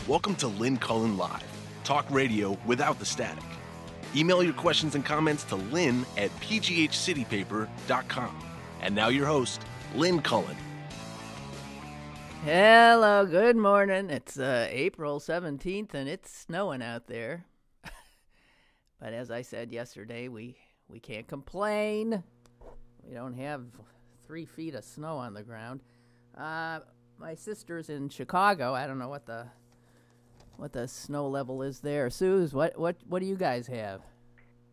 Welcome to Lynn Cullen Live, talk radio without the static. Email your questions and comments to lynn@pghcitypaper.com. And now your host, Lynn Cullen. Hello, good morning. It's April 17th and it's snowing out there. But as I said yesterday, we can't complain. We don't have 3 feet of snow on the ground. My sister's in Chicago. I don't know what the snow level is there. Suze, what do you guys have?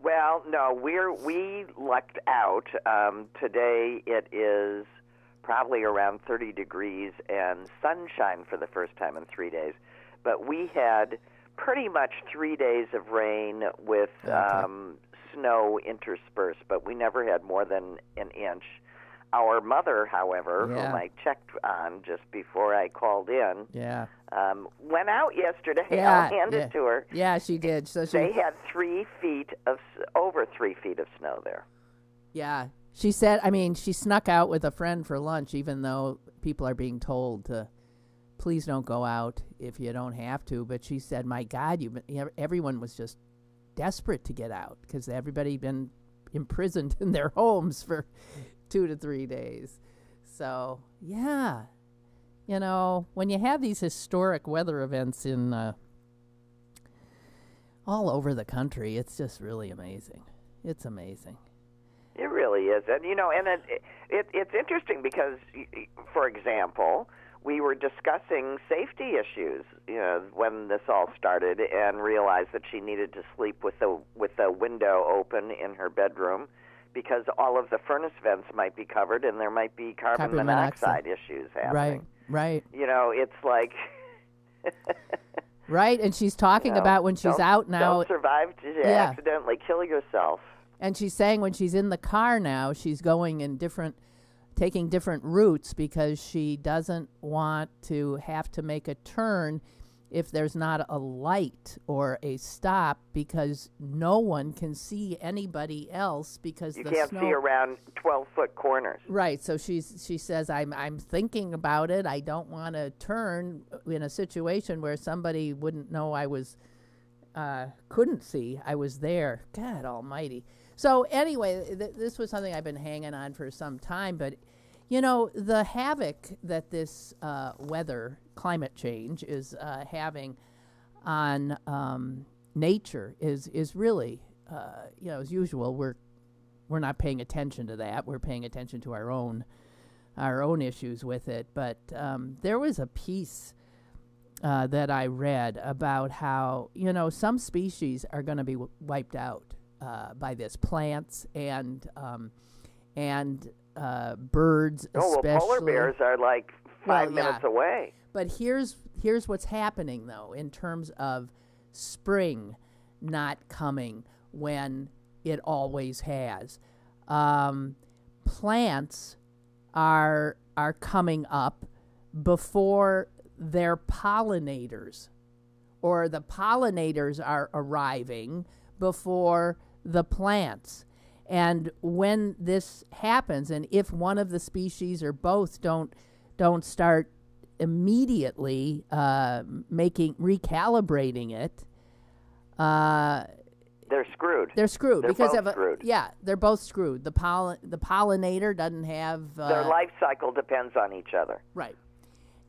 Well, no, we lucked out. Today it is probably around 30 degrees and sunshine for the first time in 3 days. But we had pretty much 3 days of rain with snow interspersed, but we never had more than an inch. Our mother, however, whom I checked on just before I called in, went out yesterday. I'll hand it to her. Yeah, she did. So they had over 3 feet of snow there. Yeah. She said, she snuck out with a friend for lunch, even though people are being told to please don't go out if you don't have to. But she said, my God, everyone was just desperate to get out because everybody been imprisoned in their homes for 2 to 3 days. So, yeah. When you have these historic weather events in all over the country, it's just really amazing. It's amazing. It really is. And, it's interesting because, for example, we were discussing safety issues, when this all started, and realized that she needed to sleep with the window open in her bedroom because all of the furnace vents might be covered and there might be carbon monoxide issues happening. Right. It's like... Right, and she's talking about when she's out now. Don't survive to accidentally kill yourself. And she's saying when she's in the car now, she's going in taking different routes because she doesn't want to have to make a turn if there's not a light or a stop because no one can see anybody else because you can't see around 12-foot corners. Right. So she says, I'm thinking about it. I don't want to turn in a situation where somebody wouldn't know I was couldn't see I was there. God almighty. So anyway, this was something I've been hanging on for some time, but the havoc that this climate change is having on nature is really, as usual, we're not paying attention to that. We're paying attention to our own issues with it. But there was a piece that I read about how some species are going to be wiped out by this, plants and birds, especially. Well, polar bears are like 5 minutes away. But here's what's happening, though, in terms of spring not coming when it always has. Plants are coming up before their pollinators, or the pollinators are arriving before the plants. And when this happens, and if one of the species or both don't start immediately recalibrating it, they're screwed. They're screwed they're both screwed. The pollinator doesn't have their life cycle depends on each other. Right.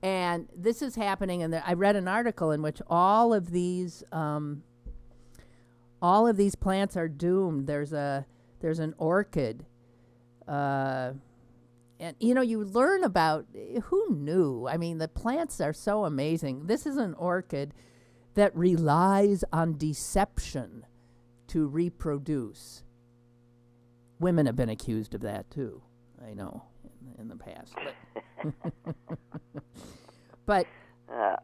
And this is happening, and I read an article in which all of these plants are doomed. There's an orchid, and you learn about, who knew? The plants are so amazing. This is an orchid that relies on deception to reproduce. Women have been accused of that too, I know, in the past. But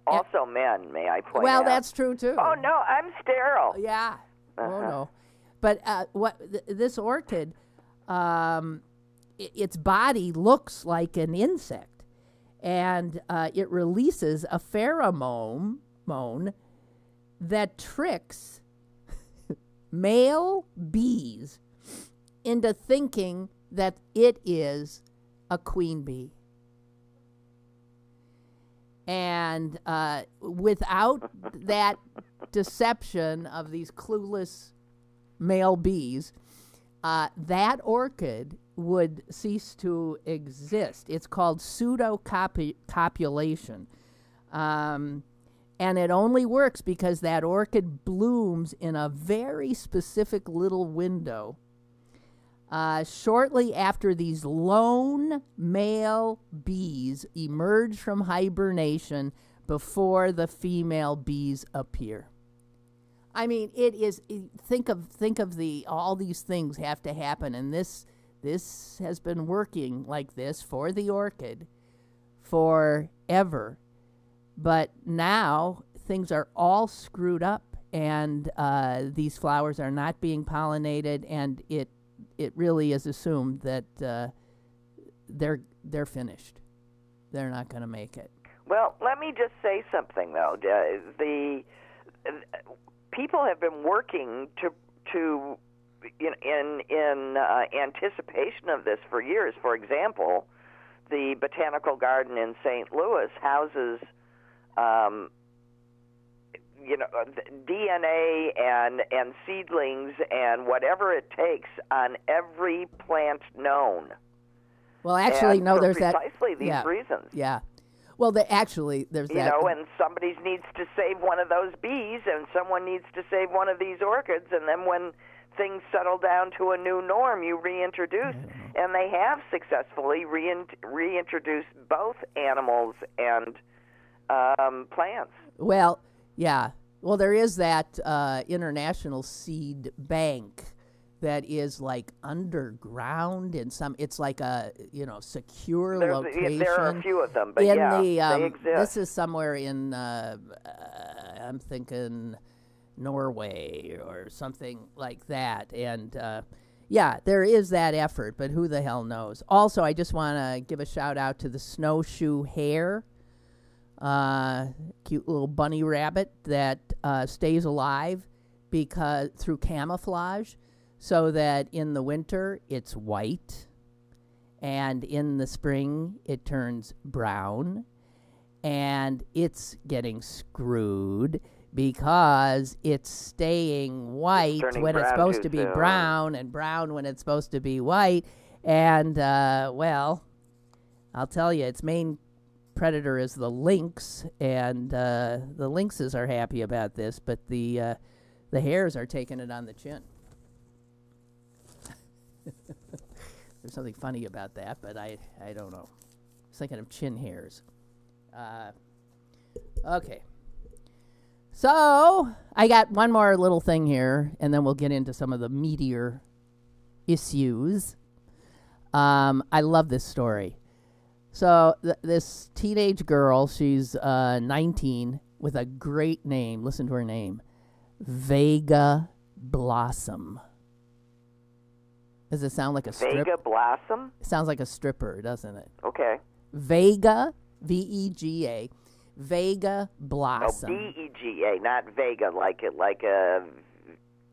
also men, may I point out. Well, that's true too. Oh no, I'm sterile. Yeah. Oh no. But this orchid, its body looks like an insect, and it releases a pheromone that tricks male bees into thinking that it is a queen bee. And without that deception of these clueless male bees, that orchid would cease to exist. It's called pseudo-copulation. And it only works because that orchid blooms in a very specific little window. Shortly after these lone male bees emerge from hibernation before the female bees appear. I mean, it is. Think of all these things have to happen, and this has been working like this for the orchid forever, but now things are all screwed up, and these flowers are not being pollinated, and it really is assumed that they're finished. They're not going to make it. Well, let me just say something though. The people have been working to in anticipation of this for years. For example, the Botanical Garden in St. Louis houses DNA and seedlings and whatever it takes on every plant known. Well, actually, and no, for there's precisely these yeah, reasons. Yeah. Well, there's that. And somebody needs to save one of those bees, and someone needs to save one of these orchids, and then when things settle down to a new norm, you reintroduce. And they have successfully reintroduced both animals and plants. Well, yeah. Well, there is that international seed bank that is like underground in some. It's like a secure location. There are a few of them, but they exist. This is somewhere in I'm thinking Norway or something like that, and there is that effort, but who the hell knows? Also, I just want to give a shout out to the snowshoe hare. Cute little bunny rabbit that stays alive through camouflage, so that in the winter it's white, and in the spring it turns brown, and it's getting screwed because it's staying white when it's supposed to be brown, and brown when it's supposed to be white, and I'll tell you, its main predator is the lynx, and the lynxes are happy about this, but the hares are taking it on the chin. There's something funny about that, but I don't know. I was thinking of chin hairs. Okay. So I got one more little thing here, and then we'll get into some of the meatier issues. I love this story. So this teenage girl, she's 19, with a great name. Listen to her name. Vega Blossom. Does it sound like a stripper? Vega Blossom? It sounds like a stripper, doesn't it? Okay. Vega, V-E-G-A. Vega Blossom. Oh, B-E-G-A, not Vega, like a...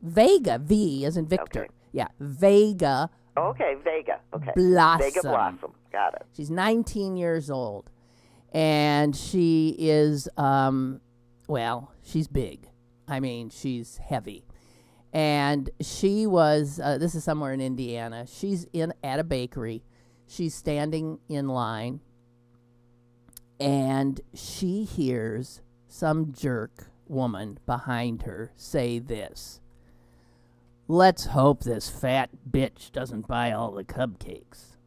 Vega, V as in Victor. Okay. Yeah, Vega. Okay, Vega. Okay. Blossom. Vega Blossom. Got it. She's 19 years old. And she is, she's big. I mean, she's heavy. And she was, this is somewhere in Indiana. She's at a bakery. She's standing in line. And she hears some jerk woman behind her say this: "Let's hope this fat bitch doesn't buy all the cupcakes."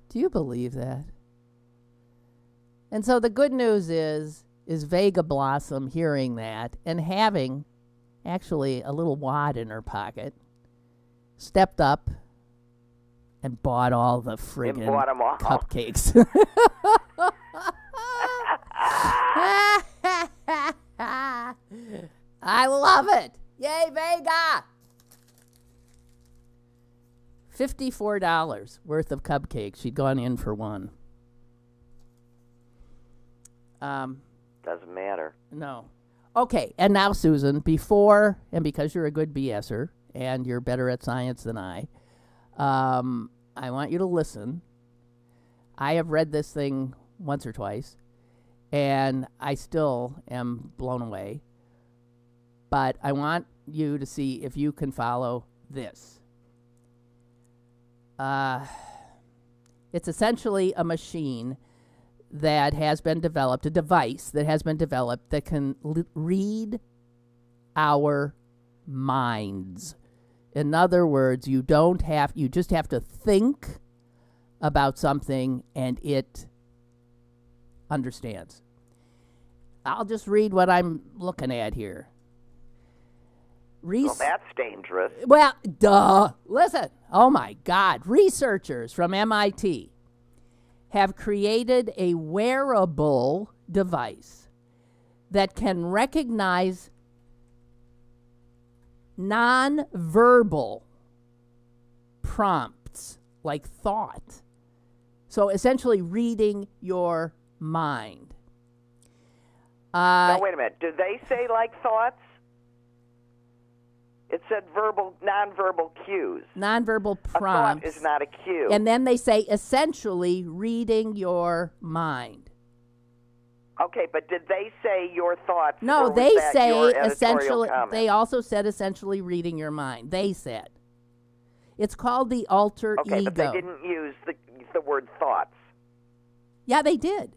Do you believe that? And so the good news is Vega Blossom hearing that and having actually a little wad in her pocket, stepped up and bought all the friggin' cupcakes. I love it. Yay, Vega! $54 worth of cupcakes. She'd gone in for one. Doesn't matter. No. Okay, and now, Susan, before, and because you're a good BSer, and you're better at science than I want you to listen I have read this thing once or twice, and I still am blown away. But I want you to see if you can follow this. It's essentially a machine that has been developed, a device that has been developed that can read our minds. In other words, you just have to think about something and it understands. I'll just read what I'm looking at here. Well, that's dangerous. Well, duh. Listen. Oh, my God. Researchers from MIT have created a wearable device that can recognize nonverbal prompts like thought. So essentially reading your mind. Now, wait a minute. Did they say like thoughts? It said nonverbal cues. Nonverbal prompts. A thought is not a cue. And then they say essentially reading your mind. Okay, but did they say your thoughts? No, or was they that say your editorial essentially. comment? They also said essentially reading your mind. They said it's called the alter ego. Okay, but they didn't use the word thoughts. Yeah, they did.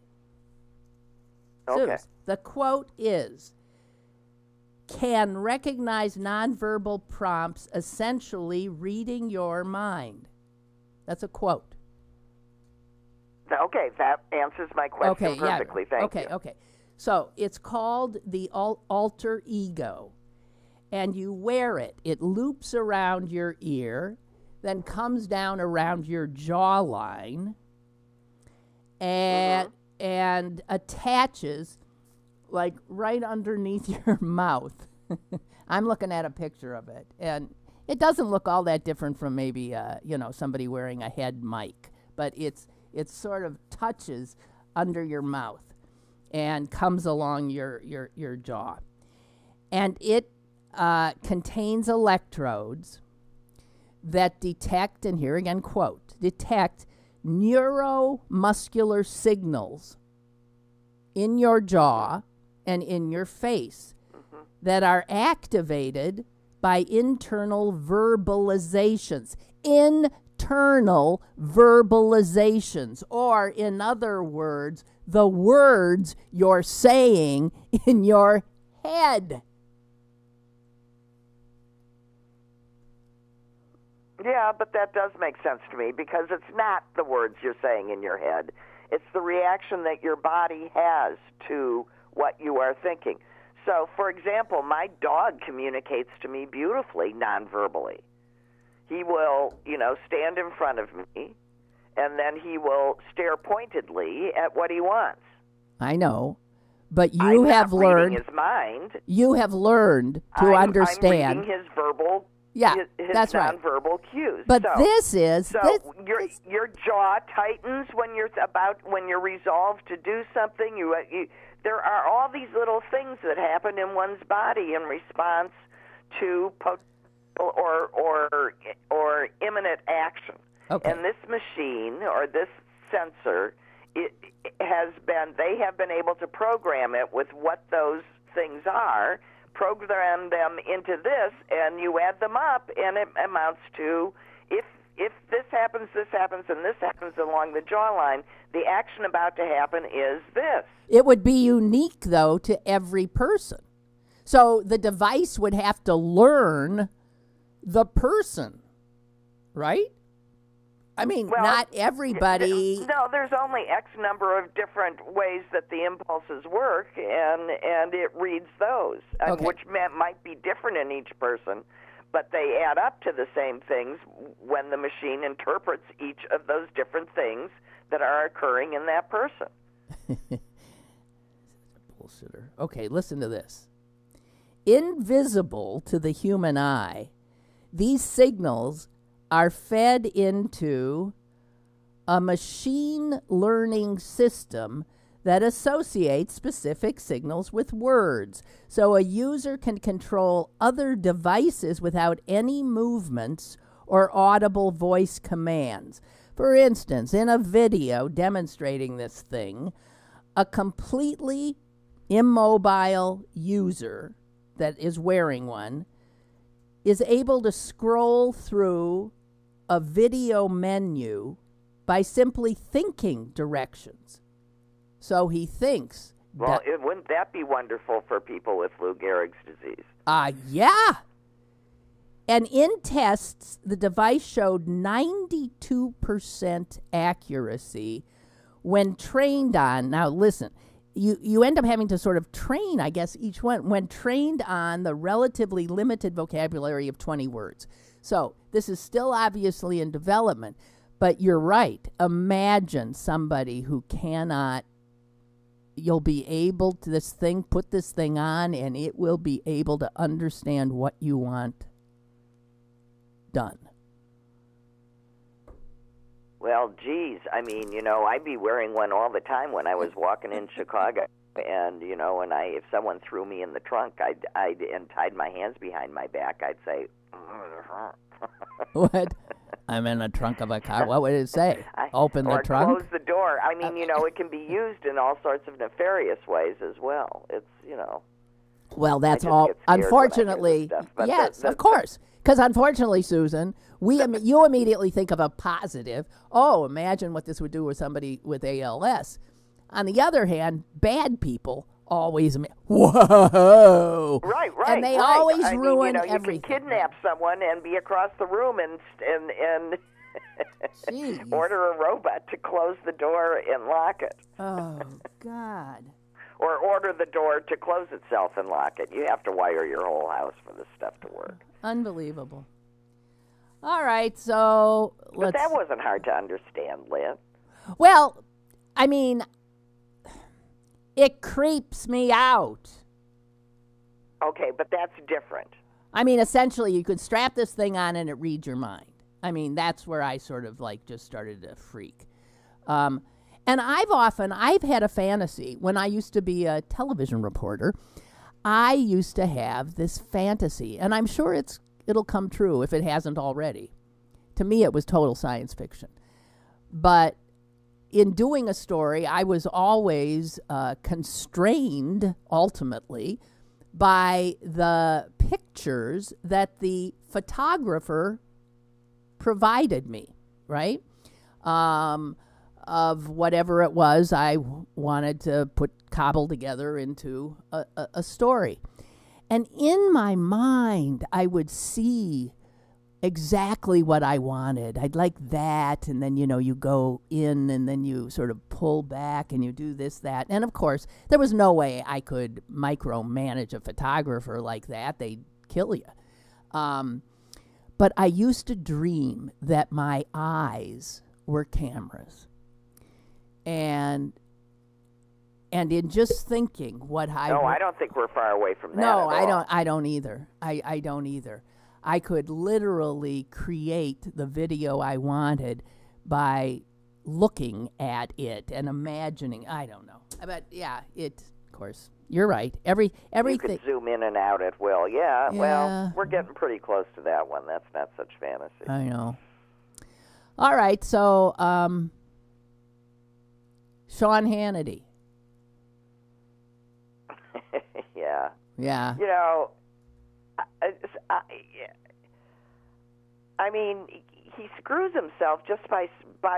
Okay. So, the quote is, can recognize nonverbal prompts, essentially reading your mind. That's a quote. Okay, that answers my question perfectly. Thank you. Okay. So it's called the alter ego, and you wear it. It loops around your ear, then comes down around your jawline, and attaches like right underneath your mouth. I'm looking at a picture of it, and it doesn't look all that different from maybe somebody wearing a head mic, but it sort of touches under your mouth and comes along your jaw, and it contains electrodes that detect, and here again quote, detect neuromuscular signals in your jaw and in your face that are activated by internal verbalizations. Internal verbalizations, or in other words, the words you're saying in your head. Yeah, but that does make sense to me because it's not the words you're saying in your head. It's the reaction that your body has to what you are thinking. So, for example, my dog communicates to me beautifully, non-verbally. He will, stand in front of me, and then he will stare pointedly at what he wants. I know, but you have learned. Reading his mind. You have learned to understand. I'm reading his verbal. Yeah, his that's right. nonverbal cues. But your jaw tightens when you're resolved to do something. There are all these little things that happen in one's body in response to or imminent action. Okay. And this machine or this sensor, they have been able to program it with what those things are, program them into this, and you add them up, and it amounts to if this happens, and this happens along the jawline, the action about to happen is this. It would be unique, though, to every person. So the device would have to learn the person, right? I mean, not everybody. No, there's only X number of different ways that the impulses work, and it reads those, which might be different in each person, but they add up to the same things when the machine interprets each of those different things that are occurring in that person. Bullshitter. Okay, listen to this. Invisible to the human eye, these signals are fed into a machine learning system that associates specific signals with words. So a user can control other devices without any movements or audible voice commands. For instance, in a video demonstrating this thing, a completely immobile user that is wearing one is able to scroll through a video menu by simply thinking directions. So he thinks. Well, wouldn't that be wonderful for people with Lou Gehrig's disease? Yeah. And in tests, the device showed 92% accuracy when trained on. Now, listen, you end up having to sort of train, I guess, each one when trained on the relatively limited vocabulary of 20 words. So this is still obviously in development, but you're right. Imagine somebody who cannot. You'll be able to put this thing on, and it will be able to understand what you want done. Well, geez, I mean, I'd be wearing one all the time when I was walking in Chicago, and and if someone threw me in the trunk, and tied my hands behind my back, I'd say, What? I'm in the trunk of a car. What would it say? Open the trunk? Or close the door. I mean, it can be used in all sorts of nefarious ways as well. It's, Well, that's all. Unfortunately, yes, of course. Because unfortunately, Susan, you immediately think of a positive. Oh, imagine what this would do with somebody with ALS. On the other hand, bad people always, whoa. Right. And they always ruin everything. You can kidnap someone and be across the room and order a robot to close the door and lock it. Oh, God. Or order the door to close itself and lock it. You have to wire your whole house for this stuff to work. Unbelievable. All right, so But that wasn't hard to understand, Lynn. Well, I mean, it creeps me out. Okay, but that's different. I mean, essentially, you could strap this thing on and it reads your mind. I mean, that's where I sort of just started to freak. And I've had a fantasy. When I used to be a television reporter, I used to have this fantasy, and I'm sure it'll come true if it hasn't already. To me, it was total science fiction. But in doing a story, I was always constrained, ultimately, by the pictures that the photographer provided me, right? Of whatever it was I wanted to cobble together into a story. And in my mind, I would see exactly what I wanted. I'd like that, and then, you go in, and then you sort of pull back, and you do this, that. And, of course, there was no way I could micromanage a photographer like that. They'd kill you. But I used to dream that my eyes were cameras. And in just thinking what I... No, I don't think we're far away from that. No, I don't either. I don't either. I could literally create the video I wanted by looking at it and imagining. I don't know. But, yeah, of course, you're right. Everything... You could zoom in and out at will. Yeah, well, we're getting pretty close to that one. That's not such fantasy. I know. All right, so... Sean Hannity. Yeah. Yeah. I mean, he screws himself just by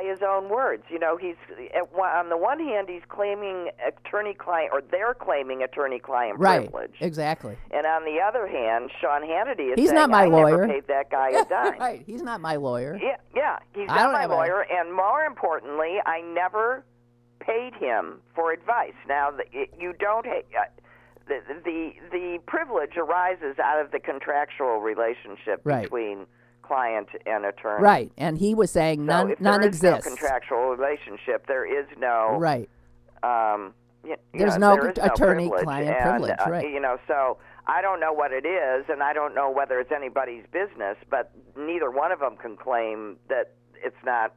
his own words. He's on the one hand he's claiming attorney-client, or they're claiming attorney-client privilege. Right. Exactly. And on the other hand, Sean Hannity is he's saying, not my lawyer. I never paid that guy a dime. Right. He's not my lawyer. Yeah. He's not my lawyer, and more importantly, I never paid him for advice. Now, you don't. The privilege arises out of the contractual relationship between client and attorney. Right, and he was saying none exists. There is no contractual relationship. There is no right. There's no attorney-client privilege. Right. So I don't know what it is, and I don't know whether it's anybody's business. But neither one of them can claim that it's not.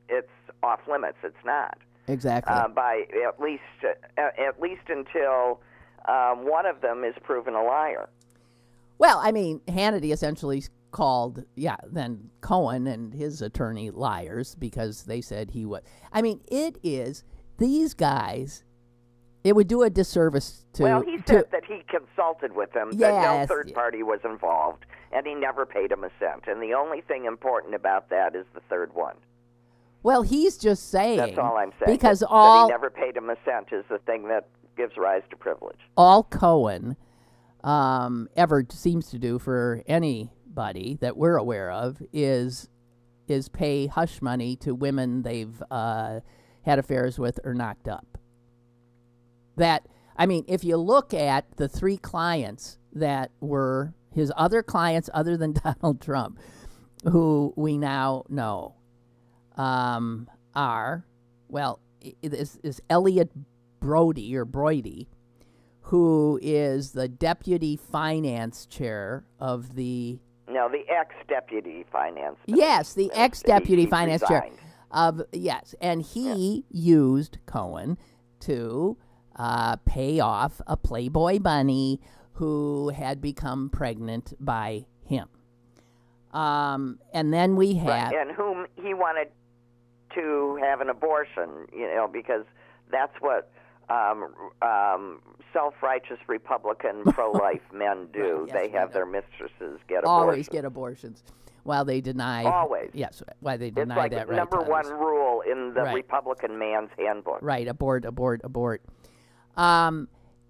It's off limits. It's not. Exactly. By at least until one of them is proven a liar. Well, I mean, Hannity essentially called, then Cohen and his attorney liars because they said he was. I mean, these guys, it would do a disservice to. Well, he said that he consulted with them, that no Yes. third party was involved, and he never paid him a cent. And the only thing important about that is the third one. Well, he's just saying. That's all I'm saying. Because that all he never paid him a cent is the thing that gives rise to privilege. all Cohen ever seems to do for anybody that we're aware of is pay hush money to women they've had affairs with or knocked up. That, I mean, if you look at the 3 clients that were his other clients other than Donald Trump, who we now know are, well, is Elliot Brody, who is the deputy finance chair of the... No, the ex-deputy finance. Yes, the ex-deputy He finance chair. resigned. Yes, and he used Cohen to pay off a Playboy bunny who had become pregnant by him. And then we have... Right, and whom he wanted to have an abortion, because that's what self-righteous Republican pro-life men do. Right, yes, they we have know. their mistresses get always abortions. get abortions while they deny... Always. Yes, while they It's deny like that right number to one others. rule in the Right. Republican man's handbook. Right, abort. Right.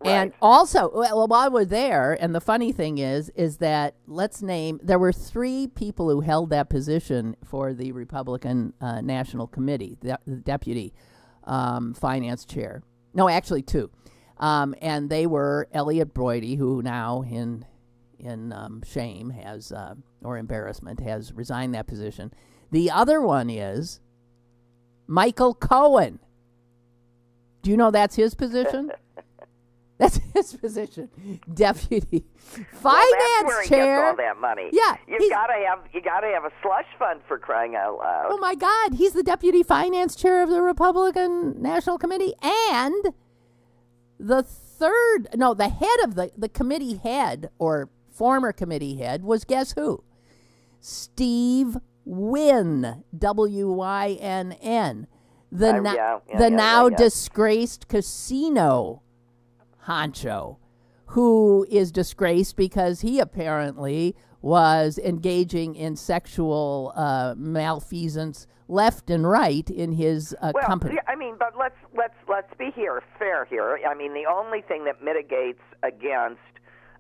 And also, well, while we're there, and the funny thing is that there were 3 people who held that position for the Republican National Committee, the deputy finance chair. No, actually 2. And they were Elliot Brody, who now in shame has, or embarrassment, has resigned that position. The other one is Michael Cohen. Do you know that's his position? That's his position, deputy finance that's where he chair. gets all that money. Yeah, you gotta have a slush fund for crying out loud. Oh my God, he's the deputy finance chair of the Republican National Committee, and the head of the committee head or former committee head was, guess who? Steve Wynn, Wynn, the now disgraced casino honcho, who is disgraced because he apparently was engaging in sexual malfeasance left and right in his company. I mean, but let's be fair here. I mean, the only thing that mitigates against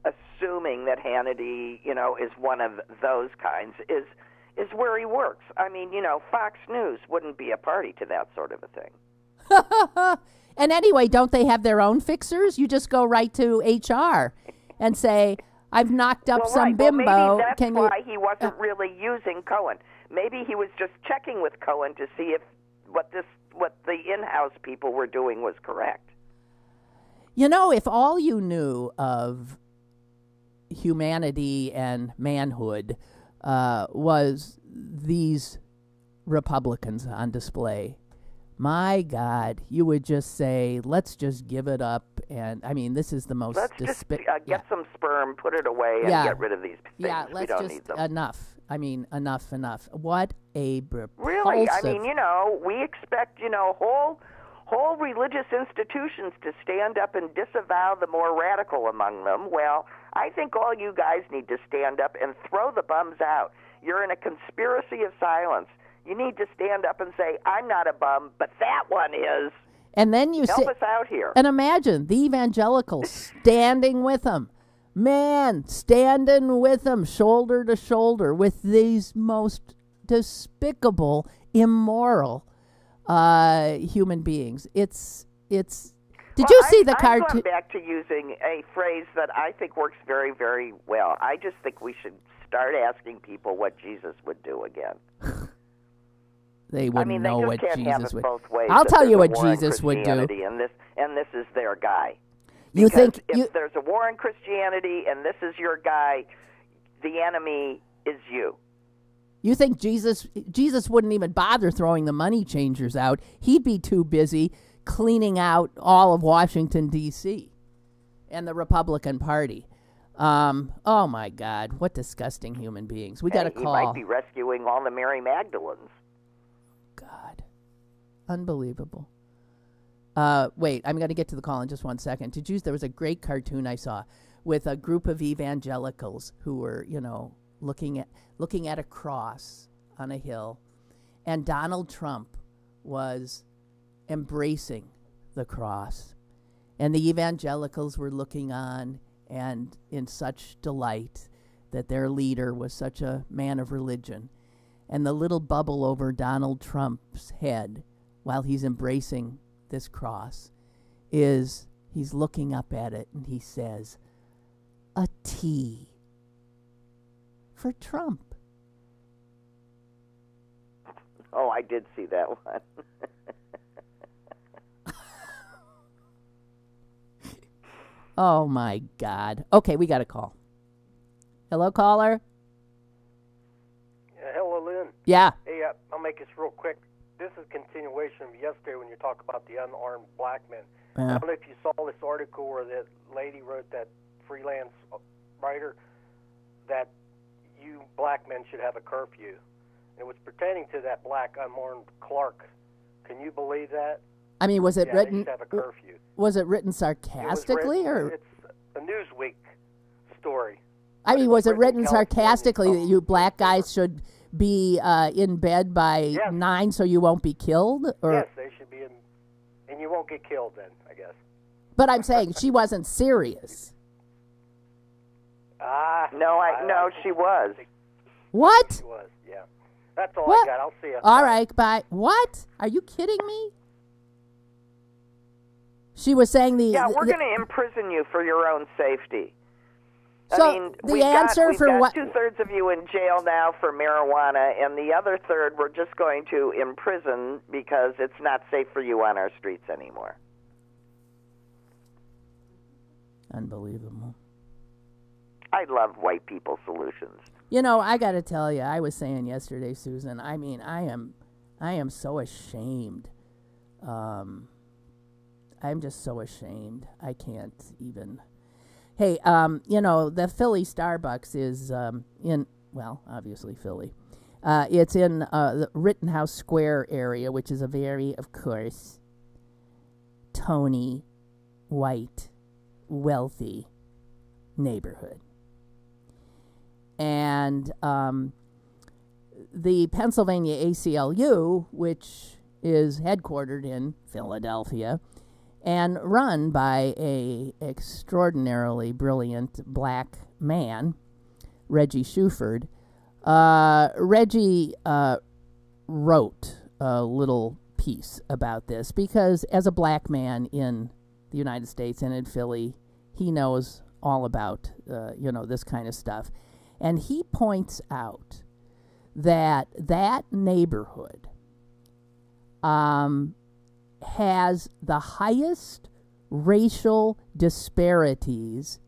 assuming that Hannity, is one of those kinds is where he works. I mean, Fox News wouldn't be a party to that sort of a thing. And anyway, don't they have their own fixers? You just go right to HR and say, I've knocked up some bimbo. Well, maybe that's why he wasn't really using Cohen. Maybe he was just checking with Cohen to see if what the in-house people were doing was correct. If all you knew of humanity and manhood was these Republicans on display, my God, you would just say, let's just give it up. And, I mean, this is the most... Let's just get some sperm, put it away, and get rid of these things. Yeah, we don't need them. Enough. I mean, enough. What a repulsive... Really? I mean, we expect, whole religious institutions to stand up and disavow the more radical among them. Well, I think all you guys need to stand up and throw the bums out. You're in a conspiracy of silence. You need to stand up and say, I'm not a bum, but that one is. And then you help us out here. And imagine the evangelicals standing with them. Man, standing with them shoulder to shoulder with these most despicable, immoral human beings. It's. Did you see the cartoon? I'm going back to using a phrase that I think works very, very well. I just think we should start asking people what Jesus would do again. They wouldn't know what Jesus would. Both ways. I'll tell you what Jesus would do. And this is their guy. You think if there's a war in Christianity and this is your guy, the enemy is you. You think Jesus wouldn't even bother throwing the money changers out? He'd be too busy cleaning out all of Washington, D.C. and the Republican Party. Oh my God, what disgusting human beings. We got a call. He might be rescuing all the Mary Magdalens. God, unbelievable. Wait, I'm going to get to the call in just 1 second. There was a great cartoon I saw with a group of evangelicals who were, looking at a cross on a hill, and Donald Trump was embracing the cross, and the evangelicals were looking on and in such delight that their leader was such a man of religion. And the little bubble over Donald Trump's head while he's embracing this cross is he's looking up at it and he says, "A T for Trump." Oh, I did see that one. Oh, my God. Okay, we got a call. Hello, caller? Hello, Lynn. Yeah. Hey, I'll make this real quick. This is a continuation of yesterday when you talk about the unarmed black men. I don't know if you saw this article where that lady wrote, that freelance writer, that you black men should have a curfew. And it was pertaining to that black unarmed Clark. Can you believe that? I mean, was it written? They should have a curfew. Was it written sarcastically, or it's a Newsweek story? I mean, was it written sarcastically that you black guys should be in bed by 9 so you won't be killed? Or? Yes, they should be in, and you won't get killed then, I guess. But I'm saying she wasn't serious. No, she was. What? She was, yeah. That's all What? I got. I'll see you. All right, bye. What? Are you kidding me? She was saying we're going to imprison you for your own safety. So I mean, the answer we've for got what? 2/3 of you in jail now for marijuana, and the other third we're just going to imprison because it's not safe for you on our streets anymore. Unbelievable. I love white people solutions. I got to tell you, I was saying yesterday, Susan. I mean, I am so ashamed. I'm just so ashamed. I can't even. Hey, the Philly Starbucks is obviously Philly. It's in the Rittenhouse Square area, which is a very, of course, Tony, white, wealthy neighborhood. And the Pennsylvania ACLU, which is headquartered in Philadelphia and run by a extraordinarily brilliant black man, Reggie Shuford. Reggie wrote a little piece about this because as a black man in the United States and in Philly, he knows all about, this kind of stuff. And he points out that neighborhood has the highest racial disparities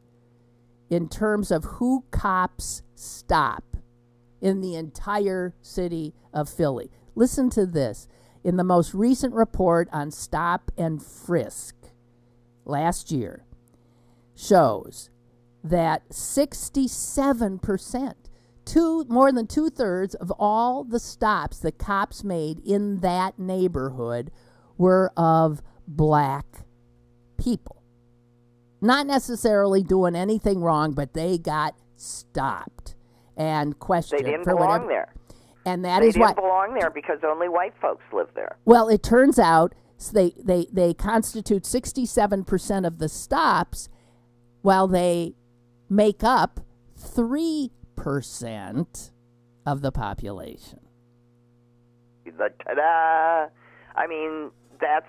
in terms of who cops stop in the entire city of Philly. Listen to this. In the most recent report on stop and frisk last year shows that 67%, more than 2/3 of all the stops the cops made in that neighborhood were of black people. Not necessarily doing anything wrong, but they got stopped and questioned. They didn't for belong whatever. there. And that they is what didn't belong there because only white folks live there. Well, it turns out they constitute 67% of the stops, while they make up 3% of the population. Ta-da! I mean, that's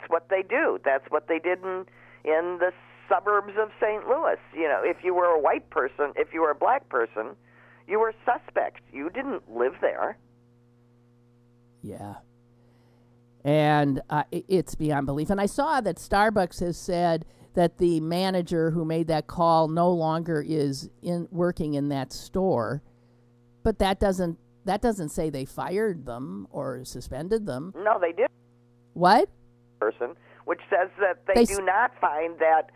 what they do. That's what they did in the suburbs of St. Louis. If you were a white person, if you were a black person, you were suspect. You didn't live there. Yeah. And it's beyond belief. And I saw that Starbucks has said that the manager who made that call no longer is working in that store. But that doesn't say they fired them or suspended them. No, they did. What? Person, which says that they do not find that.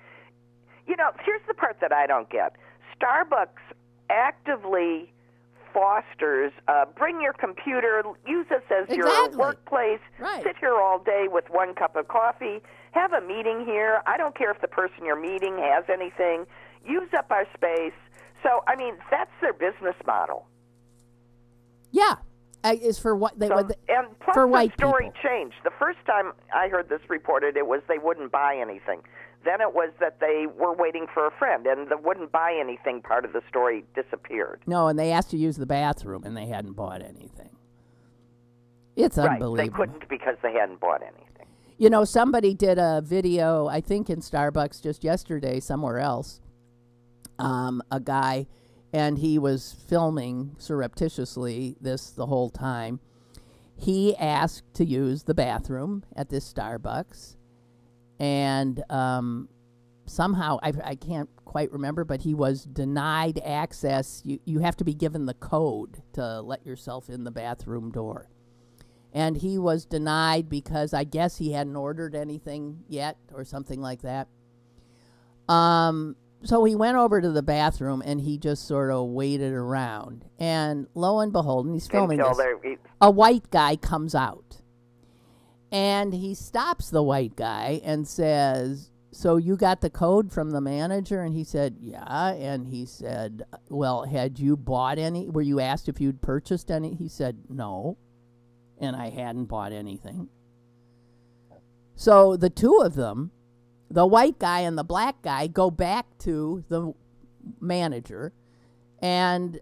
Here's the part that I don't get. Starbucks actively fosters bring your computer, use this as your workplace, sit here all day with one cup of coffee, have a meeting here. I don't care if the person you're meeting has anything. Use up our space. So, I mean, that's their business model. Yeah. Is for what they and plus for the white story people. changed. The first time I heard this reported, it was they wouldn't buy anything. Then it was that they were waiting for a friend, and the wouldn't buy anything part of the story disappeared. No, and they asked to use the bathroom, and they hadn't bought anything. It's unbelievable. They couldn't because they hadn't bought anything. You know, somebody did a video, I think in Starbucks just yesterday, somewhere else, a guy, and he was filming surreptitiously this the whole time. He asked to use the bathroom at this Starbucks, and somehow, I can't quite remember, but he was denied access. You have to be given the code to let yourself in the bathroom door. And he was denied because I guess he hadn't ordered anything yet or something like that. So he went over to the bathroom and he just sort of waited around. And lo and behold, and he's filming this, a white guy comes out. And he stops the white guy and says, "So you got the code from the manager?" And he said, "Yeah." And he said, "Well, had you bought any? Were you asked if you'd purchased any?" He said, "No." And I hadn't bought anything. So the two of them, the white guy and the black guy, go back to the manager, and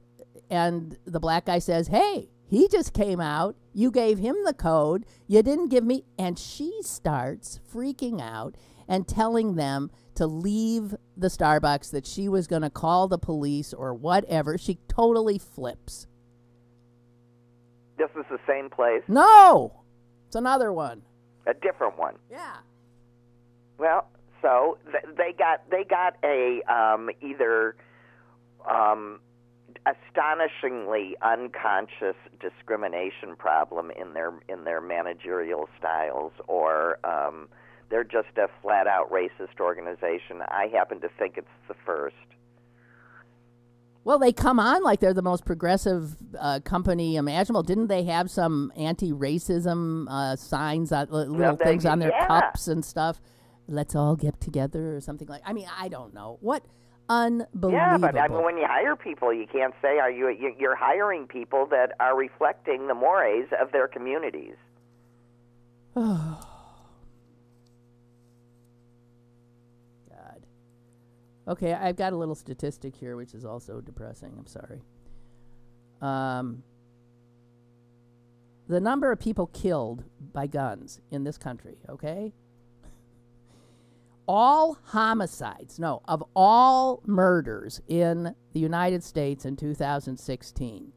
the black guy says, "Hey, he just came out. You gave him the code. You didn't give me." And she starts freaking out and telling them to leave the Starbucks, that she was going to call the police or whatever. She totally flips. This is the same place? No, it's another one. A different one. Yeah. Well, so they got a either astonishingly unconscious discrimination problem in their managerial styles, or they're just a flat out racist organization. I happen to think it's the first. Well, they come on like they're the most progressive company imaginable. Didn't they have some anti-racism signs, little things on their cups and stuff? Let's all get together or something like. I mean, I don't know. What unbelievable. Yeah, but I mean, when you hire people, you can't say you're hiring people that are reflecting the mores of their communities. God. Okay, I've got a little statistic here, which is also depressing. I'm sorry. The number of people killed by guns in this country, okay? All homicides, of all murders in the United States in 2016,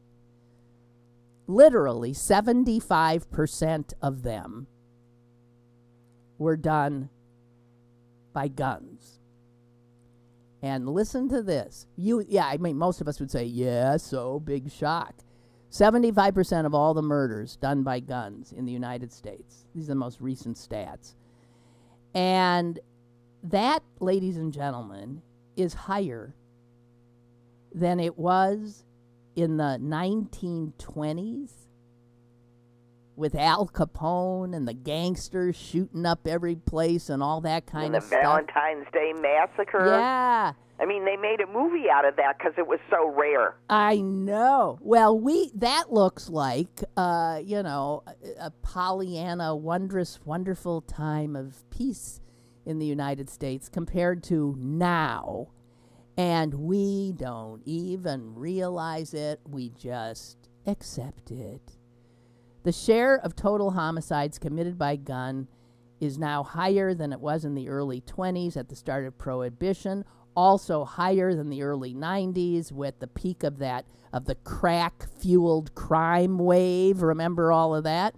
literally 75% of them were done by guns. And listen to this. I mean, most of us would say, yeah, so big shock. 75% of all the murders done by guns in the United States. These are the most recent stats. And that, ladies and gentlemen, is higher than it was in the 1920s with Al Capone and the gangsters shooting up every place and all that kind of stuff. And the Valentine's Day Massacre. Yeah. I mean, they made a movie out of that because it was so rare. I know. Well, that looks like, a Pollyanna wondrous, wonderful time of peace in the United States compared to now. And we don't even realize it. We just accept it. The share of total homicides committed by gun is now higher than it was in the early 20s at the start of Prohibition, also higher than the early 90s with the peak of the crack-fueled crime wave. Remember all of that?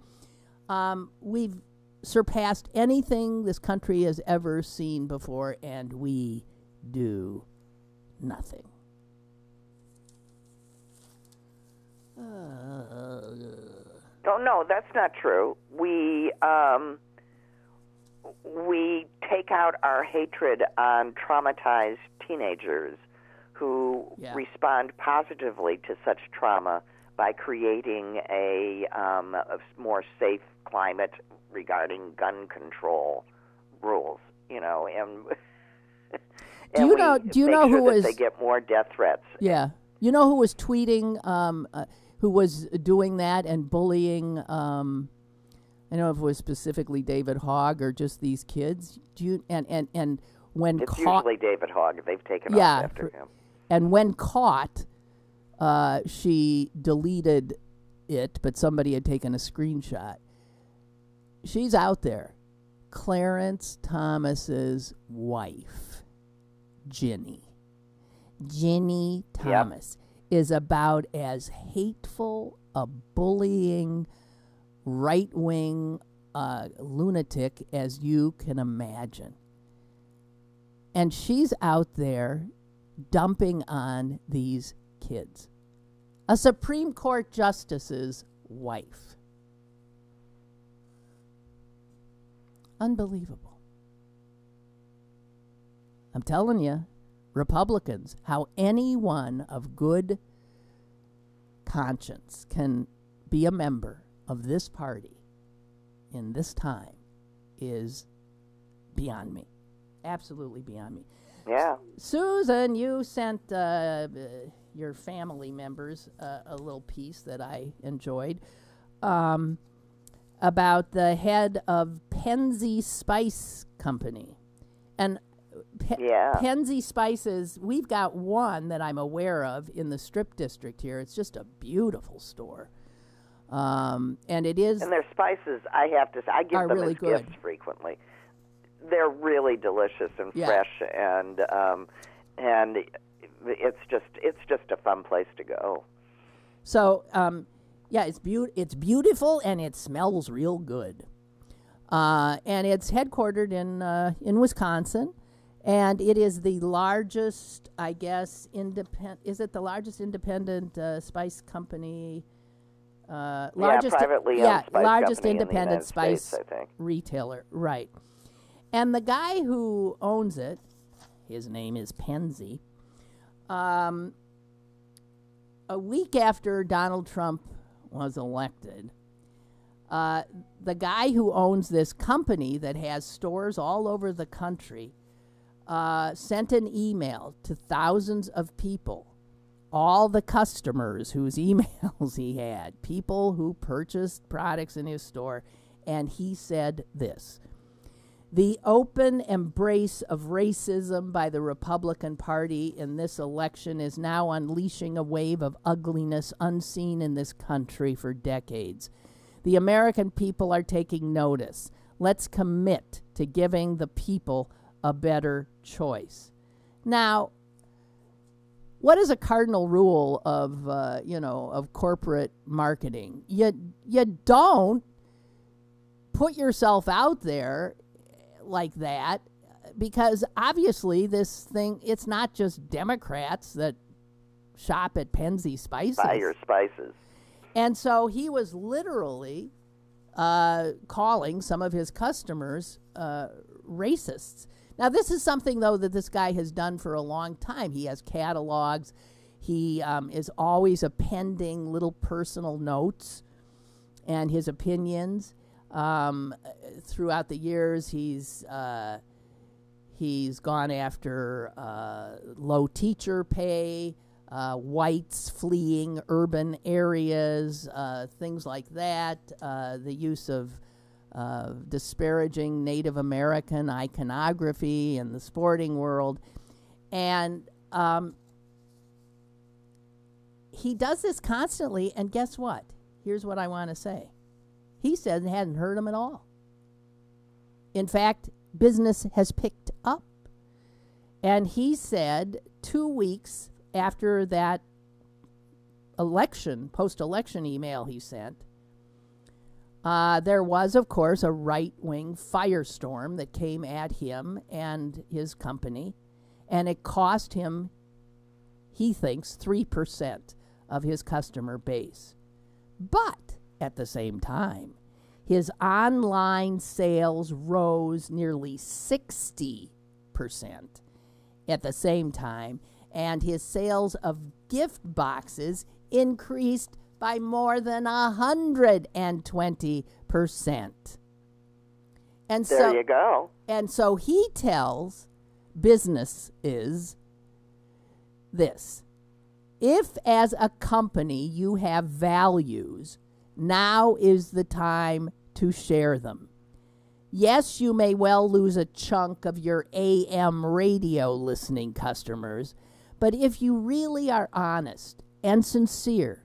We've surpassed anything this country has ever seen before, and we do nothing. Oh, no, that's not true. We take out our hatred on traumatized teenagers who Yeah. respond positively to such trauma by creating a more safe climate regarding gun control rules, and Do you know? Do you know who was? They get more death threats. Yeah. You know who was tweeting? Who was doing that and bullying? I don't know if it was specifically David Hogg or just these kids. Do you? And when It's caught, usually David Hogg. They've taken off Yeah, after him. and when caught, she deleted it, but somebody had taken a screenshot. She's out there. Clarence Thomas's wife, Ginny Thomas, is about as hateful a bullying right-wing lunatic as you can imagine. And she's out there dumping on these kids. A Supreme Court justice's wife. Unbelievable. I'm telling you, Republicans, how anyone of good conscience can be a member of this party in this time is beyond me. Absolutely beyond me. Yeah. Susan, you sent your family members a little piece that I enjoyed about the head of Penzi Spice Company. And Penzi Spices, we've got one that I'm aware of in the Strip District here. It's just a beautiful store. And it is... And their spices, I have to say, I give them really as good. gifts frequently. They're really delicious and fresh, and it's just a fun place to go. So, it's beautiful and it smells real good. And it's headquartered in Wisconsin, and it is the largest, I guess, Is it the largest independent spice company? Privately owned spice largest company independent in the spice States, I think. retailer, right? And the guy who owns it, his name is Penzi. A week after Donald Trump was elected, the guy who owns this company that has stores all over the country sent an email to thousands of people, all the customers whose emails he had, people who purchased products in his store, and he said this: the open embrace of racism by the Republican Party in this election is now unleashing a wave of ugliness unseen in this country for decades. The American people are taking notice. Let's commit to giving the people a better choice. Now, what is a cardinal rule of of corporate marketing? You don't put yourself out there like that, because obviously this thing, it's not just Democrats that shop at Penzi Spices. Buy your spices. And so he was literally calling some of his customers racists. Now, this is something, though, that this guy has done for a long time. He has catalogs. He is always appending little personal notes and his opinions. Throughout the years, he's gone after low teacher pay, whites fleeing urban areas, things like that, the use of disparaging Native American iconography in the sporting world. And he does this constantly, and guess what? Here's what I want to say. He said it hadn't hurt him at all. In fact, business has picked up. And he said 2 weeks after that post-election email he sent, there was, of course, a right-wing firestorm that came at him and his company, and it cost him, he thinks, 3% of his customer base. But at the same time, his online sales rose nearly 60% at the same time, and his sales of gift boxes increased by more than 120%. And There you go. And so he tells businesses this: if as a company you have values, now is the time to share them. Yes, you may well lose a chunk of your AM radio listening customers, but if you really are honest and sincere,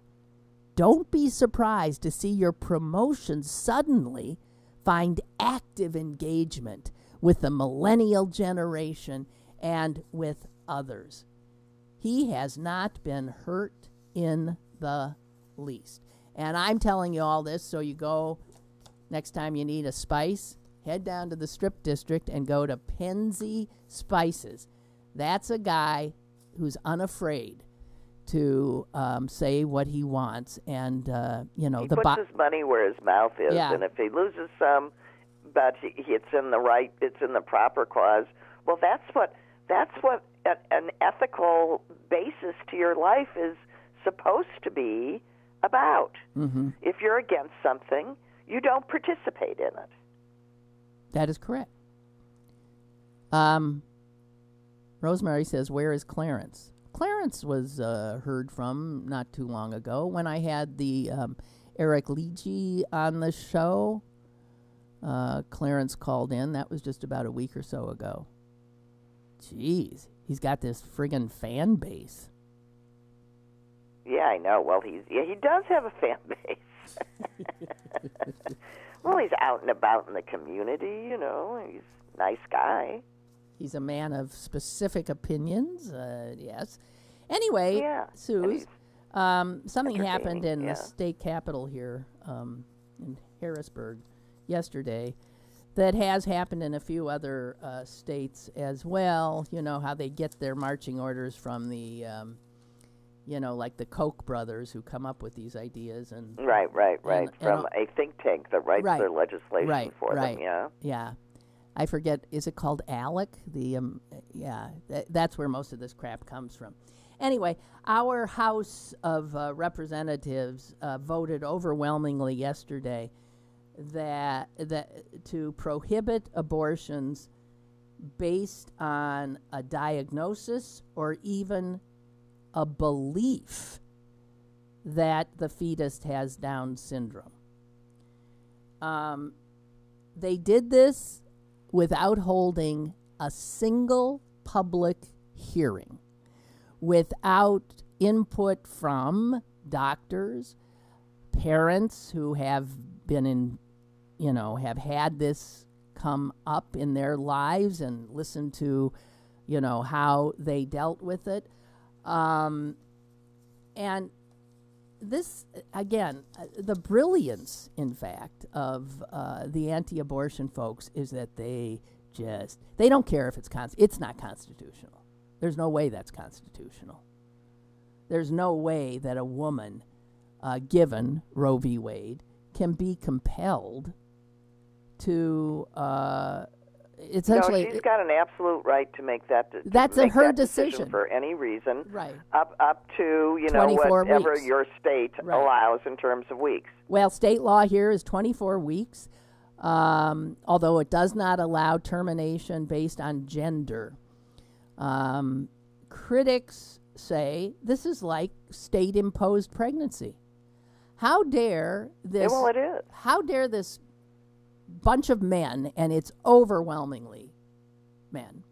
don't be surprised to see your promotion suddenly find active engagement with the millennial generation and with others. He has not been hurt in the least. And I'm telling you all this so you go, next time you need a spice, head down to the Strip District and go to Penzi Spices. That's a guy who's unafraid to say what he wants, and he puts his money where his mouth is, and if he loses some, but it's in the proper cause. Well, that's what an ethical basis to your life is supposed to be about. Mm-hmm. If you're against something, you don't participate in it. That is correct. Rosemary says, "Where is Clarence?" Clarence was heard from not too long ago when I had the Eric Leachy on the show. Clarence called in. That was just about a week or so ago. Jeez, he's got this friggin' fan base. Yeah, I know. Well, he does have a fan base. Well, he's out and about in the community, He's a nice guy. He's a man of specific opinions, yes. Anyway, yeah, Suze, something happened in the state capitol here in Harrisburg yesterday that has happened in a few other states as well. You know how they get their marching orders from the, like the Koch brothers who come up with these ideas. And Right. From a think tank that writes their legislation for them, yeah. Yeah. I forget, is it called ALEC? That's where most of this crap comes from. Anyway, our House of Representatives voted overwhelmingly yesterday that to prohibit abortions based on a diagnosis or even a belief that the fetus has Down syndrome. They did this without holding a single public hearing, without input from doctors, parents who have been in, have had this come up in their lives and listened to, how they dealt with it. And this, again, the brilliance, in fact, of the anti-abortion folks is that they don't care if it's not constitutional. There's no way that's constitutional. There's no way that a woman, given Roe v. Wade, can be compelled to essentially. No, she's got an absolute right to make that. That's her decision for any reason, right? Up to 24 whatever weeks. Your state allows in terms of weeks. Well, state law here is 24 weeks, although it does not allow termination based on gender. Critics say this is like state-imposed pregnancy. How dare this? Well, it is. How dare this bunch of men, and it's overwhelmingly men.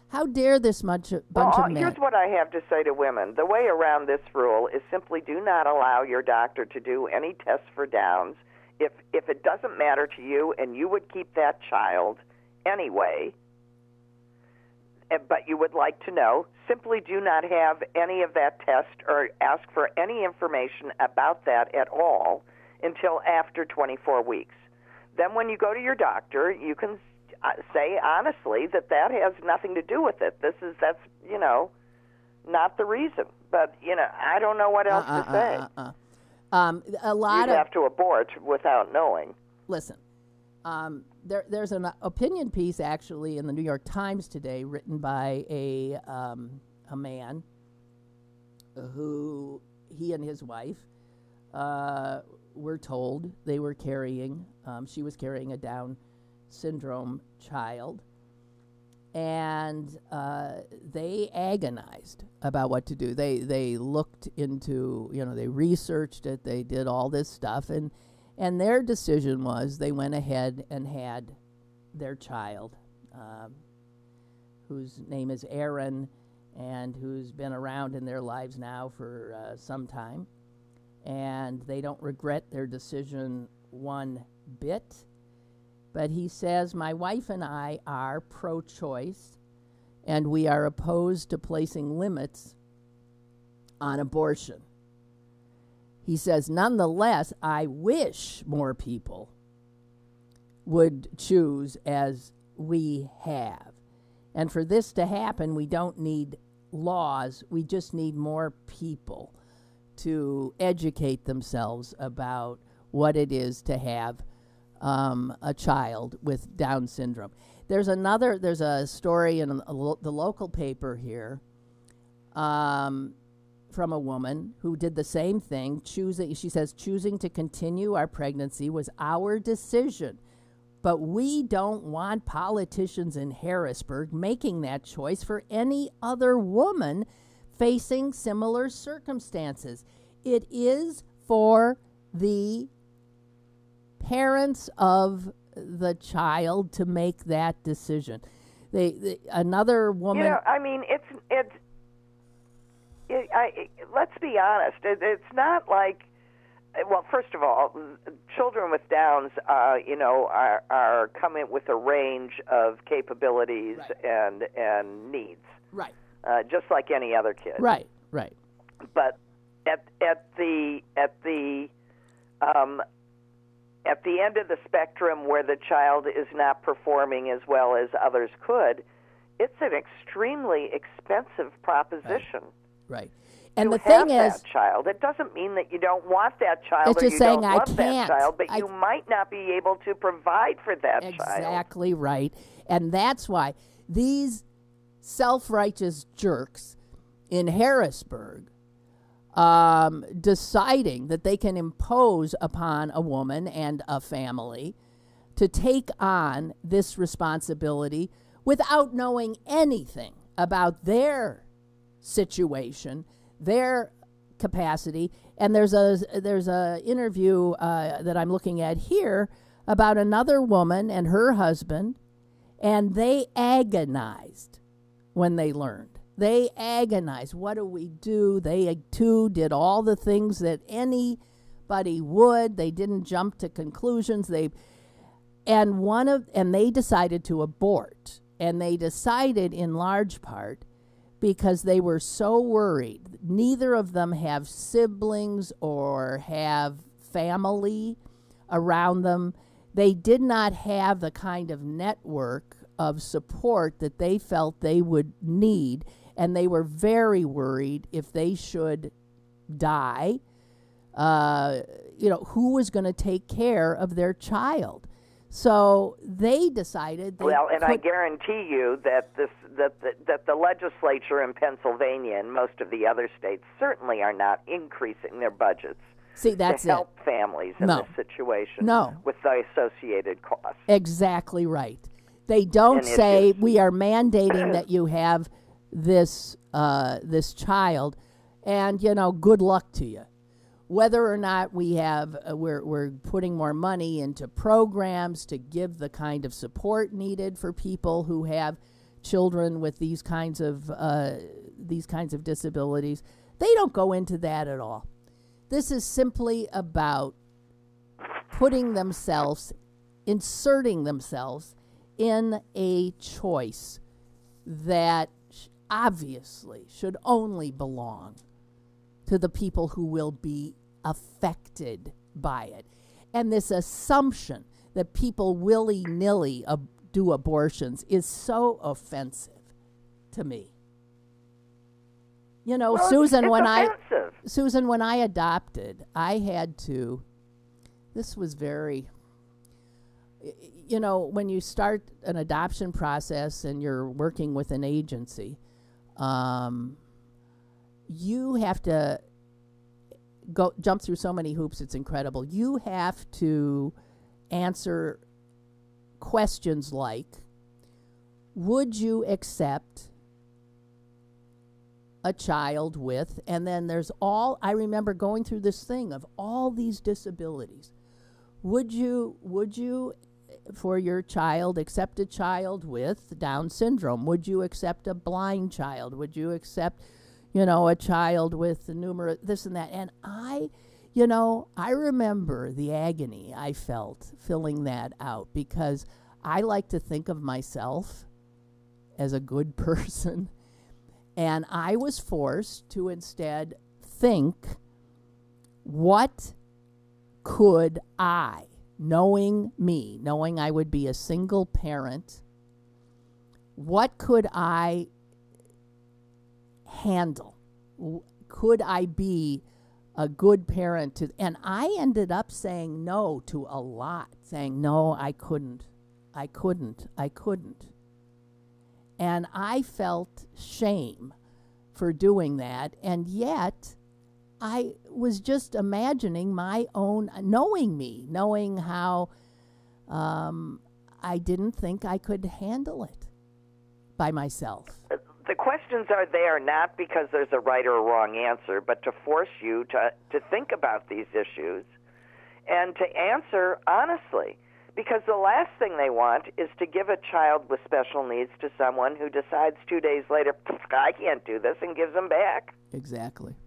How dare this bunch of men? Here's what I have to say to women. The way around this rule is simply do not allow your doctor to do any tests for Downs if it doesn't matter to you and you would keep that child anyway, but you would like to know, simply do not have any of that test or ask for any information about that at all until after 24 weeks. Then when you go to your doctor, you can say honestly that has nothing to do with it. That's not the reason. But, I don't know what else to say. You'd have to abort without knowing. Listen, there's an opinion piece actually in the New York Times today written by a man who he and his wife were told they were carrying, she was carrying a Down syndrome child. And they agonized about what to do. They looked into, they researched it. They did all this stuff. And their decision was they went ahead and had their child, whose name is Aaron, and who's been around in their lives now for some time. And they don't regret their decision one bit. But he says, my wife and I are pro-choice, and we are opposed to placing limits on abortion. He says, nonetheless, I wish more people would choose as we have. And for this to happen, we don't need laws. We just need more people to educate themselves about what it is to have a child with Down syndrome. There's a story in the local paper here from a woman who did the same thing. She says, choosing to continue our pregnancy was our decision, but we don't want politicians in Harrisburg making that choice for any other woman facing similar circumstances. It is for the parents of the child to make that decision. Another woman. Let's be honest. It's not like. Well, first of all, children with Downs, are coming with a range of capabilities and needs. Right. Just like any other kid. Right. But at the end of the spectrum where the child is not performing as well as others could, it's an extremely expensive proposition. Right. And to the thing have is, that child. It doesn't mean that you don't want that child it's or just you saying don't I love can't. that child, but you might not be able to provide for that child. Exactly right. And that's why these self-righteous jerks in Harrisburg deciding that they can impose upon a woman and a family to take on this responsibility without knowing anything about their situation, their capacity. And there's a interview that I'm looking at here about another woman and her husband, and they agonized when they learned. They agonized. What do we do? They too did all the things that anybody would. They didn't jump to conclusions. They decided to abort. And they decided in large part because they were so worried. Neither of them have siblings or have family around them. They did not have the kind of network of support that they felt they would need, and they were very worried if they should die, who was going to take care of their child. So they decided. I guarantee you that that the legislature in Pennsylvania and most of the other states certainly are not increasing their budgets to help families in this situation with the associated costs. Exactly right. They don't say we are mandating that you have this child, and good luck to you. Whether or not we have, we're putting more money into programs to give the kind of support needed for people who have children with these kinds of disabilities. They don't go into that at all. This is simply about inserting themselves in a choice that obviously should only belong to the people who will be affected by it. And this assumption that people willy-nilly do abortions is so offensive to me. Susan, when I adopted, I had to, this was very, when you start an adoption process and you're working with an agency, you have to jump through so many hoops, it's incredible. You have to answer questions like, would you accept a child with, and then there's I remember going through this thing of all these disabilities. Would you for your child accept a child with Down syndrome? Would you accept a blind child? Would you accept, a child with this and that? And I remember the agony I felt filling that out, because I like to think of myself as a good person. And I was forced to instead think, what could I, knowing me, knowing I would be a single parent, what could I handle? Could I be a good parent to? And I ended up saying no to a lot, saying, no, I couldn't. And I felt shame for doing that. And yet I was just imagining my own, knowing how I didn't think I could handle it by myself. The questions are there not because there's a right or a wrong answer, but to force you to think about these issues and to answer honestly. Because the last thing they want is to give a child with special needs to someone who decides 2 days later, I can't do this, and gives them back. Exactly.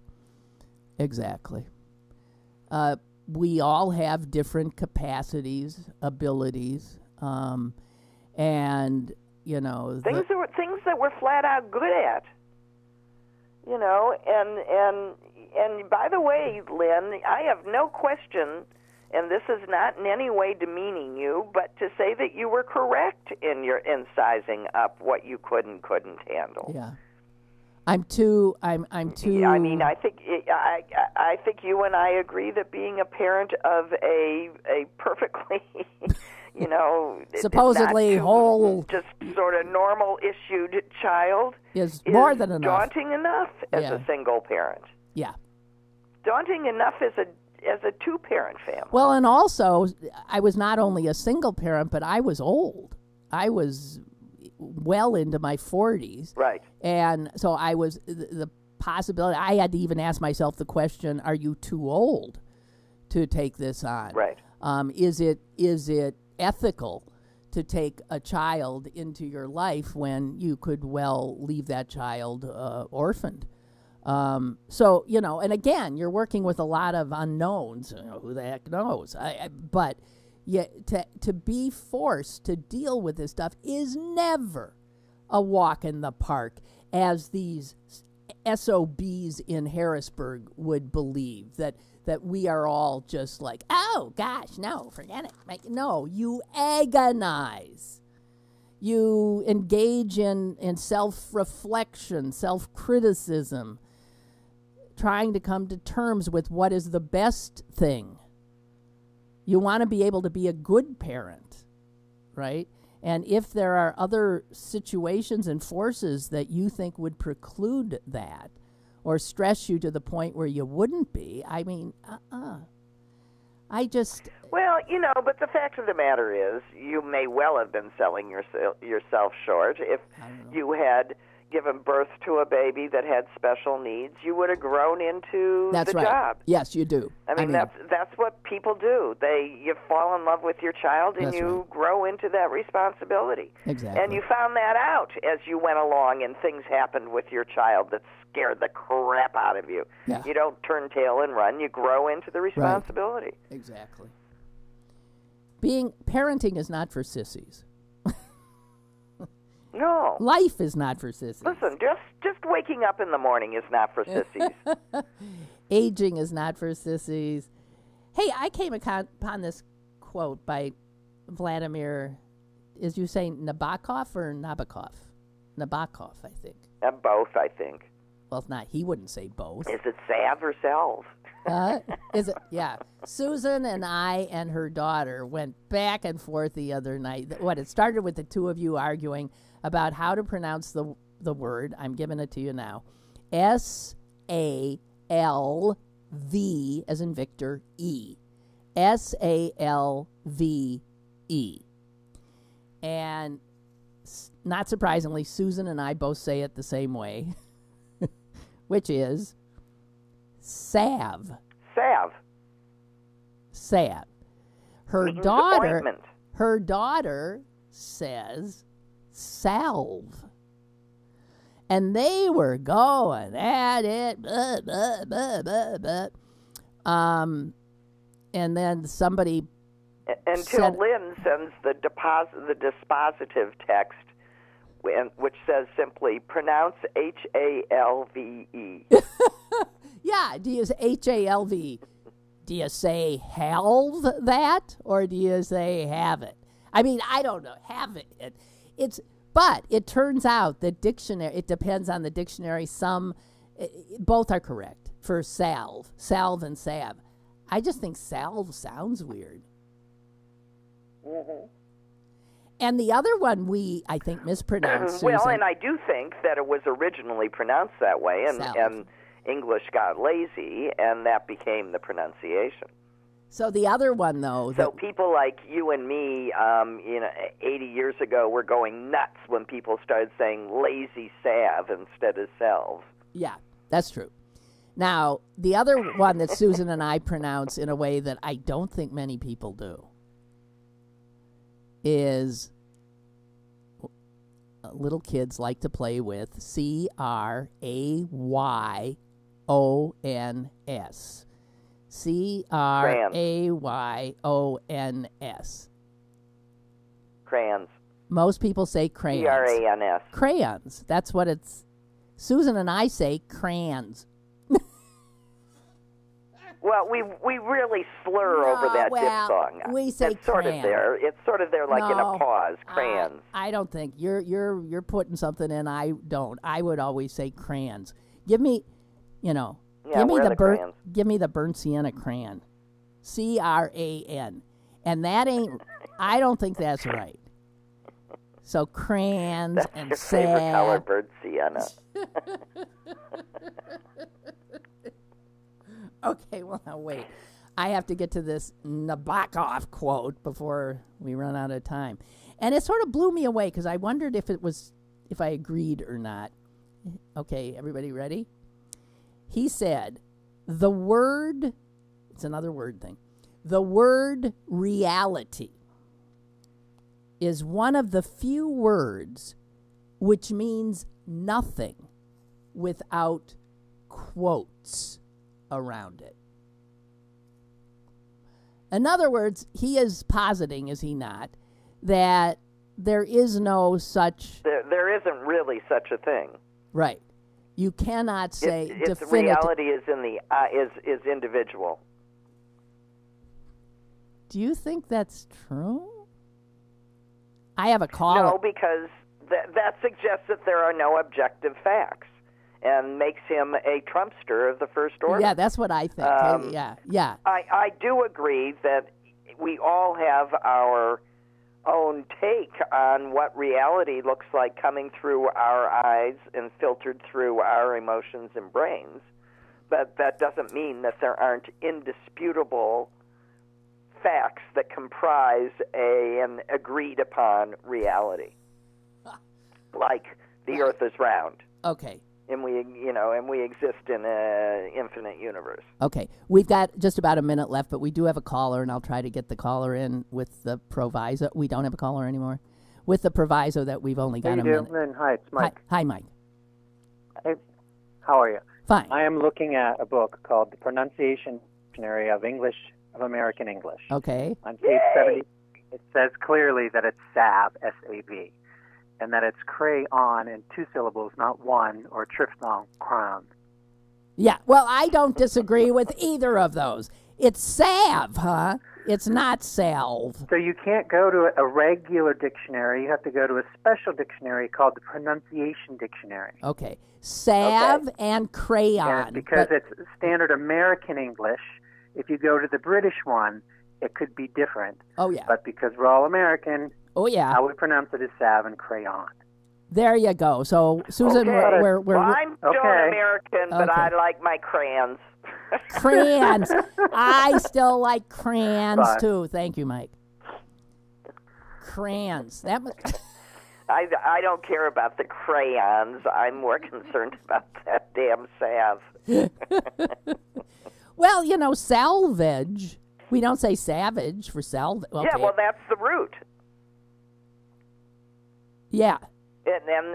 We all have different capacities, abilities, and things that we're flat out good at. And by the way, Lynn, I have no question. And this is not in any way demeaning you, but to say that you were correct in sizing up what you couldn't handle. Yeah, I'm too. I mean, I think you and I agree that being a parent of a perfectly, supposedly whole, just sort of normal issued child is more than enough. Daunting enough as a single parent. Yeah, daunting enough as a two-parent family. Well, and also, I was not only a single parent, but I was old. I was well into my 40s. Right. And so I was, the possibility, I had to even ask myself the question, are you too old to take this on? Right. Is it ethical to take a child into your life when you could well leave that child orphaned? So, and again, you're working with a lot of unknowns. Who the heck knows? But to be forced to deal with this stuff is never a walk in the park, as these SOBs in Harrisburg would believe, that we are all just like, oh, gosh, no, forget it. No, you agonize. You engage in self-reflection, self-criticism, trying to come to terms with what is the best thing. You want to be able to be a good parent, right? And if there are other situations and forces that you think would preclude that or stress you to the point where you wouldn't be, I mean, I just... Well, but the fact of the matter is, you may well have been selling yourself short. If you had given birth to a baby that had special needs, you would have grown into the right. job. Yes, you do. I mean, that's what people do. You fall in love with your child and you grow into that responsibility. Exactly. And you found that out as you went along and things happened with your child that scared the crap out of you. Yeah. You don't turn tail and run. You grow into the responsibility. Right. Exactly. Parenting is not for sissies. No. Life is not for sissies. Listen, just waking up in the morning is not for sissies. Aging is not for sissies. Hey, I came upon this quote by Vladimir, is you say Nabokov or Nabokov? Nabokov, I think. Both, I think. Well, it's not. He wouldn't say both. Is it salve or salve? Is it? Yeah. Susan and I and her daughter went back and forth the other night. It started with the two of you arguing about how to pronounce the word. I'm giving it to you now. S-A-L-V, as in Victor, E. S-A-L-V-E. And not surprisingly, Susan and I both say it the same way, which is salve. Salve. Salve. Her Means daughter, ointment. her daughter says salve. And they were going at it. Blah, blah, blah, blah, blah. And then somebody Until said, Lynn sends the dispositive text, which says simply, pronounce H-A-L-V-E. yeah, do you say H-A-L-V? Do you say halve that, or do you say have it? I mean, I don't know. Have it. But it turns out that it depends on the dictionary. Both are correct for salve and salve. I just think salve sounds weird. Mm-hmm. And the other one I think, mispronounced, Well, Susan. and I do think that it was originally pronounced that way, and English got lazy, and that became the pronunciation. So the other one, though. So people like you and me, 80 years ago, were going nuts when people started saying lazy salve instead of salve. Yeah, that's true. Now, the other one that Susan and I pronounce in a way that I don't think many people do is little kids like to play with C-R-A-Y-O-N-S. C-R-A-Y-O-N-S. Crayons. Most people say crayons. C-R-A-N-S. Crayons. That's what it's. Susan and I say crayons. Well, we really slur over that diphthong. We say it's sort crayon. of there. It's sort of there, like in a pause. Crayons. I don't think you're putting something in. I don't. I would always say crayons. Give me, Yeah, give me where are the the burnt. crayons? Give me the burnt sienna crayon. C-R-A-N, and that ain't. I don't think that's right. So crayons That's and your favorite color, salve. bird sienna. Okay, well, now wait. I have to get to this Nabokov quote before we run out of time. And it sort of blew me away because I wondered if I agreed or not. Okay, everybody ready? He said, it's another word thing. The word reality is one of the few words which means nothing without quotes around it. In other words, he is positing, is he not, that there is no such... There isn't really such a thing. Right. You cannot say Its reality is in the is individual. Do you think that's true? I have a caller. No, because that suggests that there are no objective facts, and makes him a Trumpster of the first order. Yeah, that's what I think. Yeah. I do agree that we all have our own take on what reality looks like coming through our eyes and filtered through our emotions and brains, but that doesn't mean that there aren't indisputable facts that comprise an agreed upon reality, like the Earth is round. Okay. And we exist in an infinite universe. Okay. We've got just about a minute left, but we do have a caller, and I'll try to get the caller in with the proviso. We don't have a caller anymore. With the proviso that we've only got a minute. Lynn, hi, it's Mike. Hi, Mike. Hey, how are you? Fine. I am looking at a book called The Pronunciation Dictionary of American English. Okay. On page 70, it says clearly that it's salve, S-A-V, and that it's crayon in 2 syllables, not one, or triphthong, crayon. Yeah, well, I don't disagree with either of those. It's salve, huh? It's not salve. So you can't go to a regular dictionary. You have to go to a special dictionary called the Pronunciation Dictionary. Okay. Salve and crayon. And because it's standard American English, if you go to the British one, it could be different. Oh, yeah. But because we're all American, oh, yeah. how we pronounce it is salve and crayon. There you go. So, Susan, Okay. we're Well, I'm still an American, but Okay. I like my crayons. crayons. I still like crayons Fine. too. Thank you, Mike. Crayons. That was. I don't care about the crayons. I'm more concerned about that damn salve. Well, you know, salvage. We don't say savage for salvage. Okay. Yeah, well, that's the root. Yeah. And then,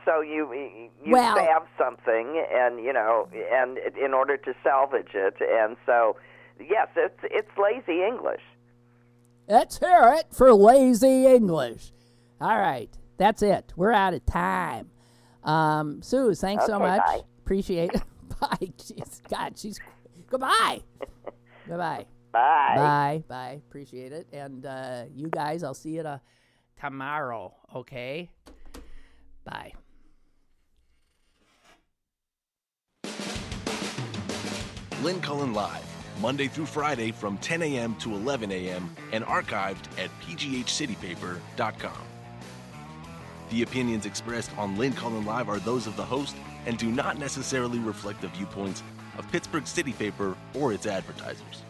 so you Well- salve something, and and in order to salvage it, and so yes, it's lazy English. Let's hear it for lazy English. All right. That's it. We're out of time. Sue, thanks so Okay, much. bye. Appreciate it. Bye. She's goodbye. Goodbye. Bye. Bye. Bye. Appreciate it. And you guys, I'll see you tomorrow. Okay? Bye. Lynn Cullen Live, Monday through Friday from 10 a.m. to 11 a.m. and archived at pghcitypaper.com. The opinions expressed on Lynn Cullen Live are those of the host and do not necessarily reflect the viewpoints of Pittsburgh City Paper or its advertisers.